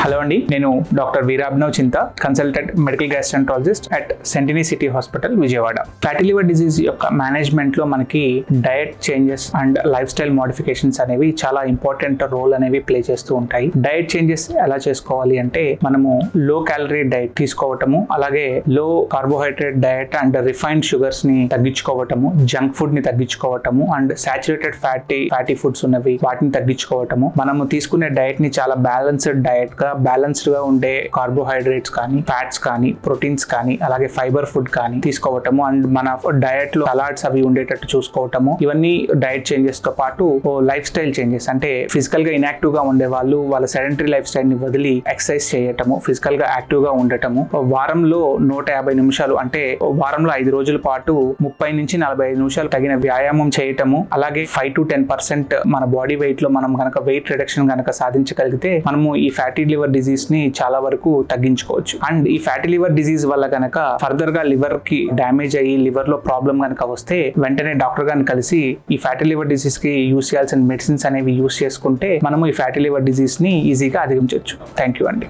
Hello అండి, నేను doctor వీరాభినవ్ చింత, consultant medical gastroenterologist at Sentini city hospital Vijayawada. Fatty liver disease యొక్క మేనేజ్మెంట్ లో మనకి diet changes and life style modifications అనేవి చాలా ఇంపార్టెంట్ రోల్ అనేవి ప్లే చేస్తూ ఉంటాయి. డయట్ చేంజెస్ ఎలా చేసుకోవాలి అంటే మనము లో క్యాలరీ డయట్ తీసుకోవటము, అలాగే లో carbohydrate diet and refined sugars ని తగ్గించుకోవటము, జంక్ ఫుడ్ ని తగ్గించుకోవటము అండ్ సాచురేటెడ్ ఫ్యాటీ ఫుడ్స్ ఉన్నవి వాటిని తగ్గించుకోవటము. మనము తీసుకునే డయట్ ని చాలా బ్యాలెన్స్డ్ డయట్ గా, బ్యాలెన్స్డ్ గా ఉండే కార్బోహైడ్రేట్స్ కానీ, ఫ్యాట్స్ కానీ, ప్రోటీన్స్ కానీ, అలాగే ఫైబర్ ఫుడ్ కానీ తీసుకోవటము అండ్ మన డయట్ లో సలాడ్స్ అవి ఉండేటట్టు చూసుకోవటము. ఇవన్నీ డయట్ చేంజెస్ తో పాటు లైఫ్ స్టైల్ చేంజెస్ అంటే ఫిజికల్ గా ఇన్యాక్టివ్ గా ఉండే వాళ్ళు వాళ్ళ సెడెంటరీ లైఫ్ స్టైల్ ని వదిలి ఎక్సర్సైజ్ చేయటము, ఫిజికల్ గా యాక్టివ్ గా ఉండటము, వారంలో 150 నిమిషాలు అంటే వారంలో 5 రోజుల పాటు 30 నుంచి 45 నిమిషాలు తగిన వ్యాయామం చేయటము, అలాగే 5 to 10% మన బాడీ వెయిట్ లో మనం కనుక వెయిట్ రిడక్షన్ కనుక సాధించగలిగితే మనము ఈ ఫ్యాటీ లివర్ డిజీజ్ ని చాలా వరకు తగ్గించుకోవచ్చు. అండ్ ఈ ఫ్యాటీ లివర్ డిజీజ్ వల్ల కనుక ఫర్దర్ గా లివర్ కి డ్యామేజ్ అయ్యి లివర్ లో ప్రాబ్లం కనుక వస్తే వెంటనే డాక్టర్ గారిని కలిసి ఈ ఫ్యాటీ లివర్ డిజీజ్ కి యూస్ చేయాల్సిన మెడిసిన్స్ అనేవి యూస్ చేసుకుంటే మనము ఈ ఫ్యాటీ లివర్ డిజీజ్ ని ఈజీగా అధిగమించవచ్చు. థ్యాంక్ యూ అండి.